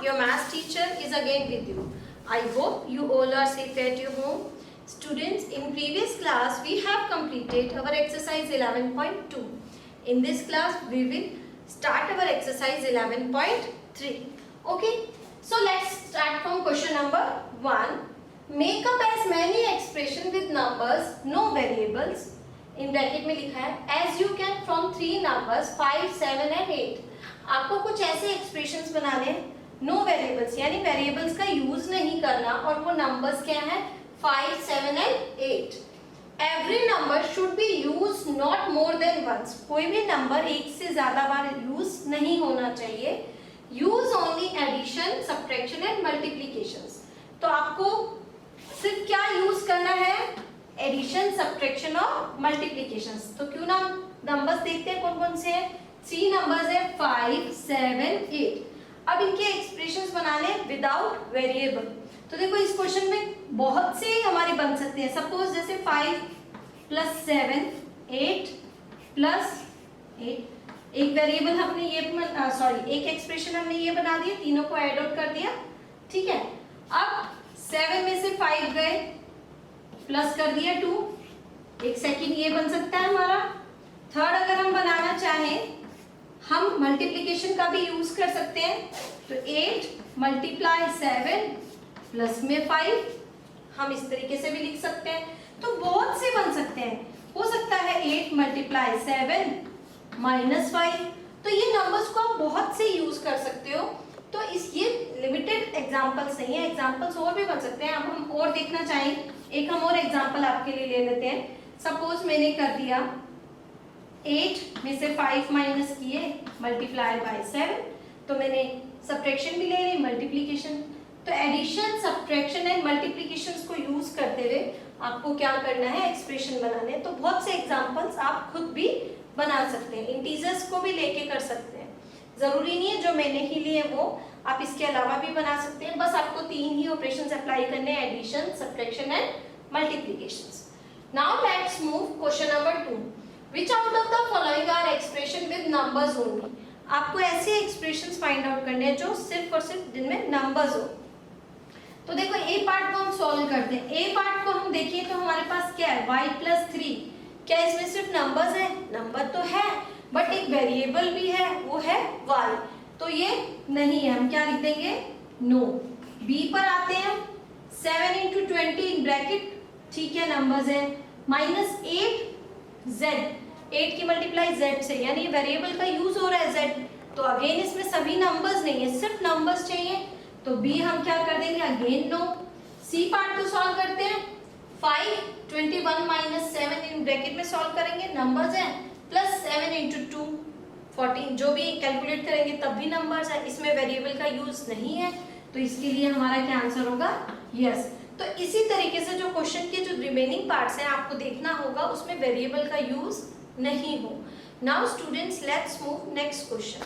your math teacher is again with you. I hope you all are safe at your home. Students, in previous class we have completed our exercise 11.2. In this class we will start our exercise 11.3. Okay, so let's start from question number 1. Make up as many expression with numbers, no variables. In bracket में लिखा है as you can from 3 numbers 5, 7 and 8. आपको कुछ ऐसे expressions बनाने हैं no variables, यानी variables का यूज नहीं करना, और वो नंबर्स क्या है 5, 7 and 8. Every number should be use not more than once. कोई भी नंबर एक से ज्यादा बार यूज नहीं होना चाहिए. Use only addition, subtraction and multiplication. तो आपको सिर्फ क्या यूज करना है, एडिशन, सब्ट्रैक्शन और मल्टीप्लीकेशन. तो क्यों ना नंबर्स देखते हैं कौन कौन से हैं. 3 नंबर्स है 5, 7, 8. अब इनके एक्सप्रेशंस बनाने विदाउट वेरिएबल. तो देखो इस क्वेश्चन में बहुत से हमारे बन सकते हैं. सपोज जैसे 5 + 7 8 + 8. एक वेरिएबल हमने ये एक एक्सप्रेशन हमने ये बना दिया, तीनों को ऐड आउट कर दिया. ठीक है. अब 7 में से 5 गए, प्लस कर दिया 2. एक सेकंड ये बन सकता है हमारा. थर्ड अगर हम बनाना चाहें, हम मल्टीप्लिकेशन का भी यूज कर सकते हैं. तो 8 × 7 प्लस में 5, हम इस तरीके से भी लिख सकते हैं. तो बहुत से बन सकते हैं. हो सकता है 8 × 7 -5. तो ये नंबर्स को आप बहुत से यूज कर सकते हो. तो इस ये लिमिटेड एग्जांपल्स नहीं है, एग्जांपल्स और भी बन सकते हैं. अब हम और देखना चाहें, एक हम और एग्जांपल आपके लिए ले लेते हैं. सपोज मैंने कर दिया 8 में से 5 माइनस किए, × 7. तो मैंने सब्ट्रैक्शन भी ले ली, मल्टीप्लिकेशन. तो एडिशन, सब्ट्रैक्शन एंड मल्टीप्लिकेशन को यूज करते हुए आपको क्या करना है, एक्सप्रेशन बनाने हैं. तो बहुत से एग्जांपल्स आप खुद भी बना सकते हैं. इंटीजर्स को भी लेके कर सकते हैं. जरूरी नहीं है जो मैंने ही लिए वो, आप इसके अलावा भी बना सकते हैं. बस आपको 3 ही ऑपरेशंस अप्लाई करने हैं, addition, subtraction and multiplications. Now let's move question number 2. Which out of the following are expression with numbers only? आपको ऐसे एक्सप्रेशंस फाइंड आउट करने हैं जो सिर्फ और सिर्फ जिनमें नंबर्स हो. तो देखो ए पार्ट को हम सॉल्व करते हैं. ए पार्ट को हम देखिए तो हमारे पास क्या है, y + 3. क्या इसमें सिर्फ नंबर्स है? नंबर तो है, बट एक वेरिएबल भी है, वो है y. तो ये नहीं है, हम क्या लिख देंगे, नो. बी पर आते हैं. 7 × 20 इन ब्रैकेट, ठीक है, नंबर्स है. -8 z, 8 की मल्टीप्लाई z से, यानी वेरिएबल का यूज हो रहा है z. तो अगेन इसमें सभी नंबर्स नहीं है, सिर्फ नंबर्स चाहिए. तो b हम क्या कर देंगे, अगेन नो. सी पार्ट को सॉल्व करते हैं. 5 21 - 7 इन ब्रैकेट में सॉल्व करेंगे, नंबर्स है, प्लस 7 × 2 14. जो भी कैलकुलेट करेंगे तब भी नंबर्स है, इसमें वेरिएबल का यूज नहीं है. तो इसके लिए हमारा क्या आंसर होगा, यस. तो इसी तरीके से जो क्वेश्चन के जो रिमेनिंग पार्ट्स हैं आपको देखना होगा, उसमें वेरिएबल का यूज नहीं हो. Now students, let's move next question.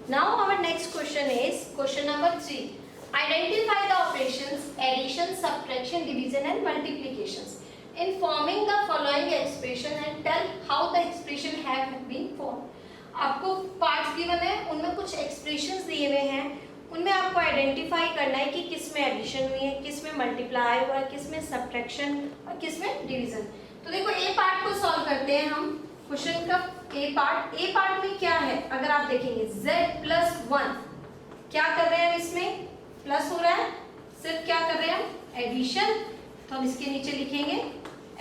Now our next question is question number 3. Identify the operations addition, subtraction, division and multiplications in forming the following expression and tell how the expression have been formed. आपको parts given है, उनमें कुछ expressions दिए हुए हैं, उनमें आपको identify करना है कि किस में एडिशन हुई है, किस में मल्टीप्लाई हुआ है, किस में सब्ट्रैक्शन और किस में डिवीजन. तो देखो ए पार्ट को सॉल्व करते हैं हम. क्वेश्चन का ए पार्ट में क्या है, अगर आप देखेंगे z + 1, क्या कर रहे हैं, इसमें प्लस हो रहा है, सिर्फ क्या कर रहे हैं, एडिशन. तो हम इसके नीचे लिखेंगे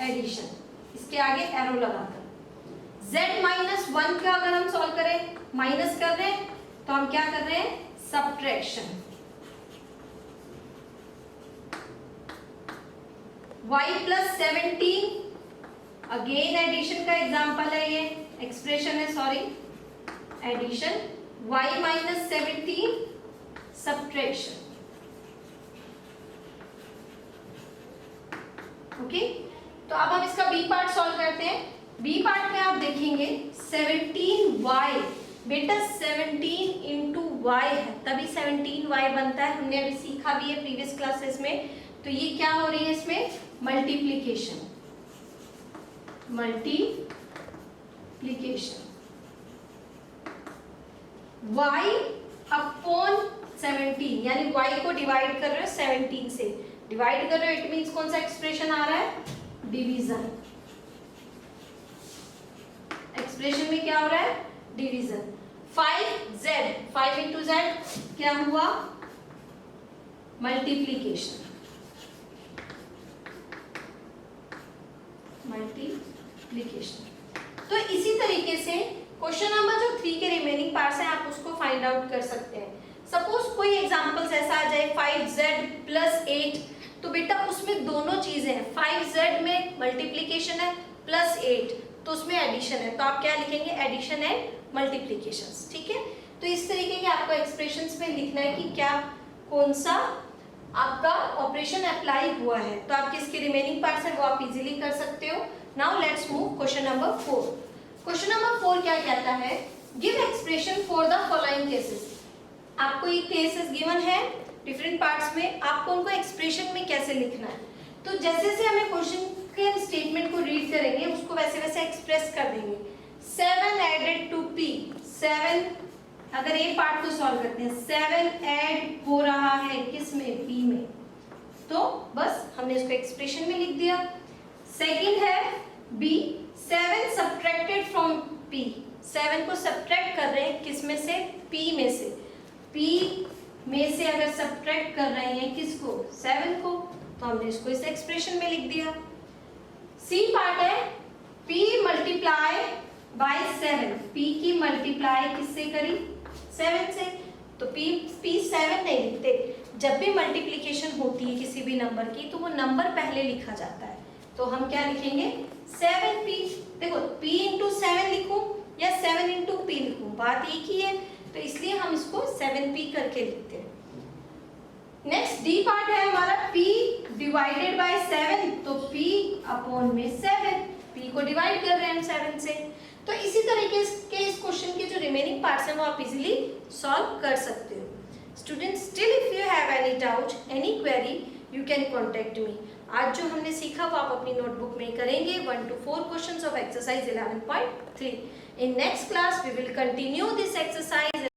एडिशन, इसके आगे एरो लगाकर. z - 1 का अगर हम सॉल्व करें, माइनस कर रहे हैं, तो हम क्या कर रहे हैं, सब्ट्रैक्शन. y + 17, अगेन एडिशन का एग्जांपल है, ये एक्सप्रेशन है, sorry, addition. y - 17 subtraction. Okay. तो अब हम इसका बी पार्ट सॉल्व करते हैं. बी पार्ट में आप देखेंगे 17y, बेटा 17 × y है, तभी 17y बनता है. हमने अभी सीखा भी है प्रीवियस क्लासेस में. तो ये क्या हो रही है, इसमें मल्टीप्लिकेशन. y / 17, यानी y को डिवाइड कर रहे हो 17 से, डिवाइड कर रहे हो, इट मींस कौन सा एक्सप्रेशन आ रहा है, डिवीजन। एक्सप्रेशन में क्या हो रहा है, डिवीजन। 5z, 5 इंटू z क्या हुआ, मल्टीप्लीकेशन, मल्टीप्लीकेशन। तो इसी तरीके से क्वेश्चन नंबर जो 3 के रिमेनिंग पार्ट्स हैं आप उसको फाइंड आउट कर सकते हैं। सपोज कोई एग्जांपल्स ऐसा आ जाए 5z प्लस 8, तो बेटा उसमें दोनों चीजें हैं, 5z में मल्टीप्लीकेशन है प्लस 8 तो उसमें एडिशन है, तो आप क्या लिखेंगे, एडिशन एंड मल्टीप्लीकेशंस, ठीक है। तो इस तरीके के आपको एक्सप्रेशंस में लिखना है कि क्या कौन सा आपका ऑपरेशन अप्लाई हुआ है, तो आप किसके रिमेनिंग पार्ट्स है वो आप इजीली कर सकते हो। Now let's move question number 4। Question number 4 क्या कहता है, give expression for the following cases. आपको ये केसेस गिवन है डिफरेंट पार्ट्स में, आपको उनको एक्सप्रेशन में कैसे लिखना है। तो जैसे जैसे हमें क्वेश्चन के स्टेटमेंट को रीड करेंगे उसको वैसे वैसे एक्सप्रेस कर देंगे। 7 एडेड टू p, 7 अगर ए पार्ट को सॉल्व करते हैं, 7 ऐड हो रहा है किस में, p में, तो बस हमने इसको एक्सप्रेशन में लिख दिया। सेकंड है b, 7 सब्ट्रैक्टेड फ्रॉम p, 7 को सब्ट्रैक्ट कर रहे हैं किस में से, p में से, p में से अगर सब्ट्रैक्ट कर रहे हैं किसको, 7 को, तो हमने इसको इस एक्सप्रेशन में लिख दिया। सी पार्ट है p मल्टीप्लाई बाय 7, p की मल्टीप्लाई किससे करी, 7 से, तो p 7 नहीं लिखते, जब भी मल्टीप्लिकेशन होती है किसी भी नंबर की तो वो नंबर पहले लिखा जाता है, तो हम क्या लिखेंगे 7p। देखो p इंटू 7 लिखूं या 7 इंटू p लिखूं, बात एक ही है, तो इसलिए हम इसको 7p करके लिखते हैं। नेक्स्ट डी पार्ट है हमारा p डिवाइडेड बाय 7, तो p अपॉन में 7, p को डिवाइड कर रहे हैं हम 7 से। तो इसी तरीके के इस क्वेश्चन के जो रिमेनिंग पार्ट्स हैं वो आप इजीली सॉल्व कर सकते हो। Students, still if you have any doubt, any query, you can contact me. आज जो हमने सीखा वो आप अपनी नोटबुक में करेंगे, 1 to 4 questions of exercise 11.3। In next class we will continue this exercise